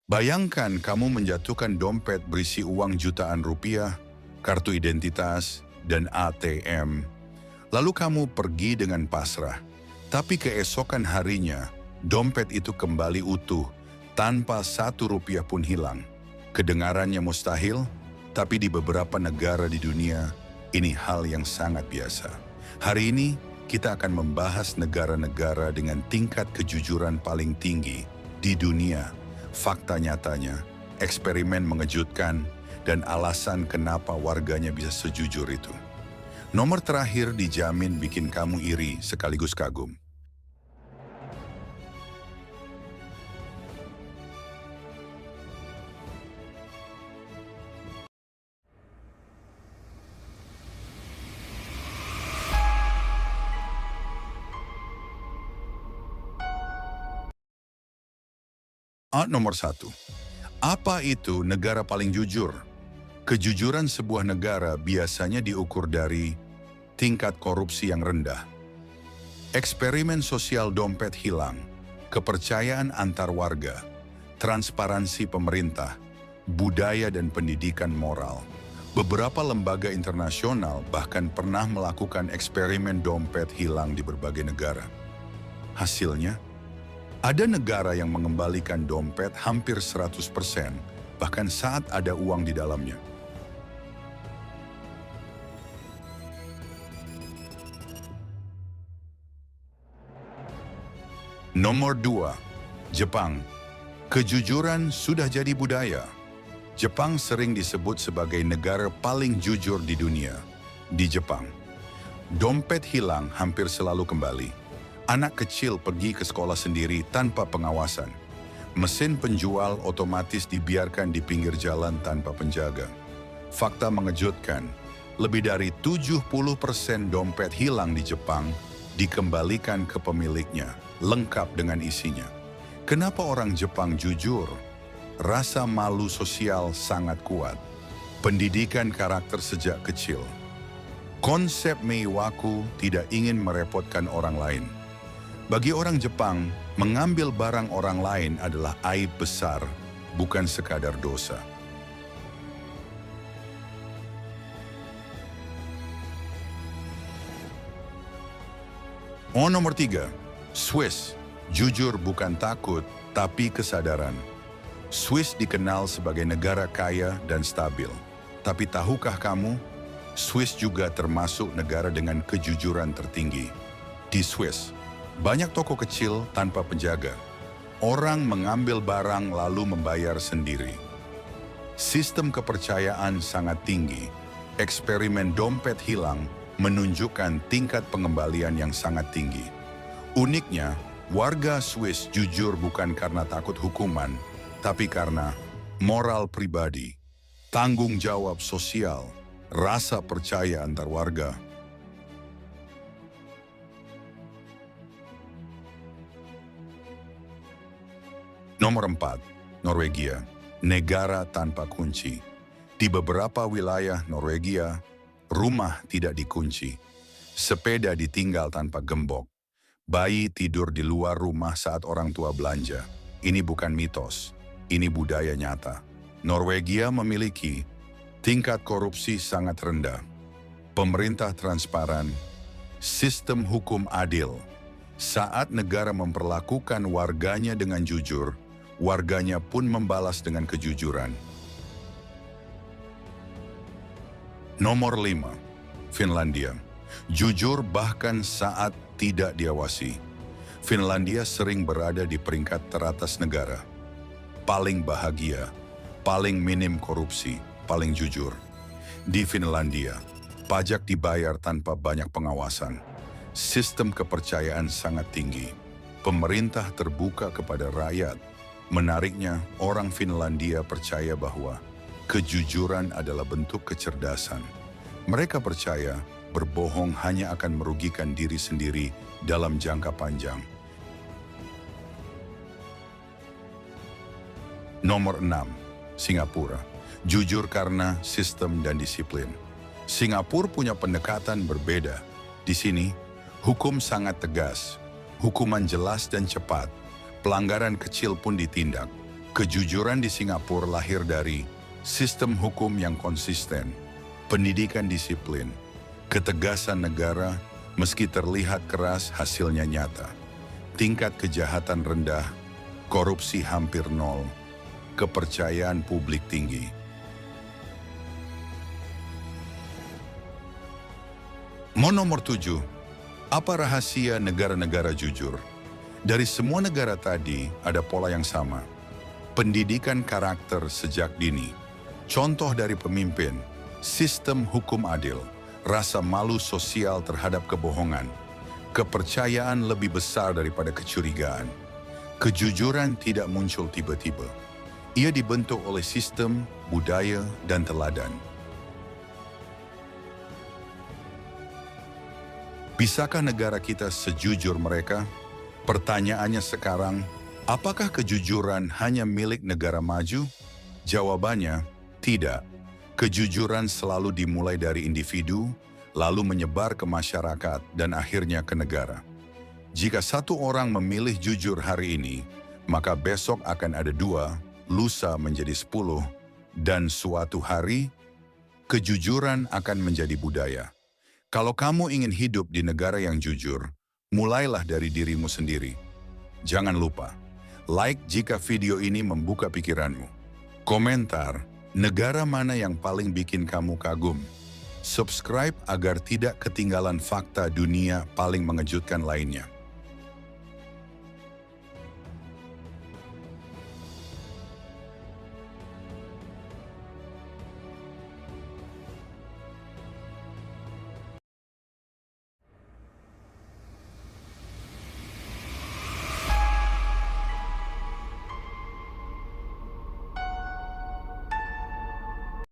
Bayangkan kamu menjatuhkan dompet berisi uang jutaan rupiah, kartu identitas, dan ATM. Lalu kamu pergi dengan pasrah. Tapi keesokan harinya, dompet itu kembali utuh, tanpa Rp1 pun hilang. Kedengarannya mustahil, tapi di beberapa negara di dunia, ini hal yang sangat biasa. Hari ini, kita akan membahas negara-negara dengan tingkat kejujuran paling tinggi di dunia. Fakta nyatanya, eksperimen mengejutkan, dan alasan kenapa warganya bisa sejujur itu. Nomor terakhir dijamin bikin kamu iri sekaligus kagum. Nomor 1. Apa itu negara paling jujur? Kejujuran sebuah negara biasanya diukur dari tingkat korupsi yang rendah, eksperimen sosial dompet hilang, kepercayaan antar warga, transparansi pemerintah, budaya dan pendidikan moral. Beberapa lembaga internasional bahkan pernah melakukan eksperimen dompet hilang di berbagai negara. Hasilnya, ada negara yang mengembalikan dompet hampir 100%, bahkan saat ada uang di dalamnya. Nomor 2. Jepang. Kejujuran sudah jadi budaya. Jepang sering disebut sebagai negara paling jujur di dunia. Di Jepang, dompet hilang hampir selalu kembali. Anak kecil pergi ke sekolah sendiri tanpa pengawasan. Mesin penjual otomatis dibiarkan di pinggir jalan tanpa penjaga. Fakta mengejutkan, lebih dari 70% dompet hilang di Jepang dikembalikan ke pemiliknya, lengkap dengan isinya. Kenapa orang Jepang jujur? Rasa malu sosial sangat kuat. Pendidikan karakter sejak kecil. Konsep meiwaku tidak ingin merepotkan orang lain. Bagi orang Jepang, mengambil barang orang lain adalah aib besar, bukan sekadar dosa. Nomor 3. Swiss. Jujur bukan takut, tapi kesadaran. Swiss dikenal sebagai negara kaya dan stabil. Tapi tahukah kamu, Swiss juga termasuk negara dengan kejujuran tertinggi. Di Swiss, banyak toko kecil tanpa penjaga. Orang mengambil barang lalu membayar sendiri. Sistem kepercayaan sangat tinggi. Eksperimen dompet hilang menunjukkan tingkat pengembalian yang sangat tinggi. Uniknya, warga Swiss jujur bukan karena takut hukuman, tapi karena moral pribadi, tanggung jawab sosial, rasa percaya antar warga. Nomor 4. Norwegia. Negara tanpa kunci. Di beberapa wilayah Norwegia, rumah tidak dikunci. Sepeda ditinggal tanpa gembok. Bayi tidur di luar rumah saat orang tua belanja. Ini bukan mitos, ini budaya nyata. Norwegia memiliki tingkat korupsi sangat rendah, pemerintah transparan, sistem hukum adil. Saat negara memperlakukan warganya dengan jujur, warganya pun membalas dengan kejujuran. Nomor 5. Finlandia. Jujur bahkan saat tidak diawasi. Finlandia sering berada di peringkat teratas negara. Paling bahagia, paling minim korupsi, paling jujur. Di Finlandia, pajak dibayar tanpa banyak pengawasan. Sistem kepercayaan sangat tinggi. Pemerintah terbuka kepada rakyat. Menariknya, orang Finlandia percaya bahwa kejujuran adalah bentuk kecerdasan. Mereka percaya berbohong hanya akan merugikan diri sendiri dalam jangka panjang. Nomor 6. Singapura. Jujur karena sistem dan disiplin. Singapura punya pendekatan berbeda. Di sini, hukum sangat tegas, hukuman jelas dan cepat. Pelanggaran kecil pun ditindak. Kejujuran di Singapura lahir dari sistem hukum yang konsisten, pendidikan disiplin, ketegasan negara meski terlihat keras hasilnya nyata, tingkat kejahatan rendah, korupsi hampir nol, kepercayaan publik tinggi. Nomor 7. Apa rahasia negara-negara jujur? Dari semua negara tadi ada pola yang sama. Pendidikan karakter sejak dini, contoh dari pemimpin, sistem hukum adil, rasa malu sosial terhadap kebohongan, kepercayaan lebih besar daripada kecurigaan. Kejujuran tidak muncul tiba-tiba. Ia dibentuk oleh sistem, budaya, dan teladan. Bisakah negara kita sejujur mereka? Pertanyaannya sekarang, apakah kejujuran hanya milik negara maju? Jawabannya, tidak. Kejujuran selalu dimulai dari individu, lalu menyebar ke masyarakat dan akhirnya ke negara. Jika satu orang memilih jujur hari ini, maka besok akan ada 2, lusa menjadi 10, dan suatu hari, kejujuran akan menjadi budaya. Kalau kamu ingin hidup di negara yang jujur, mulailah dari dirimu sendiri. Jangan lupa, like jika video ini membuka pikiranmu. Komentar, negara mana yang paling bikin kamu kagum? Subscribe agar tidak ketinggalan fakta dunia paling mengejutkan lainnya.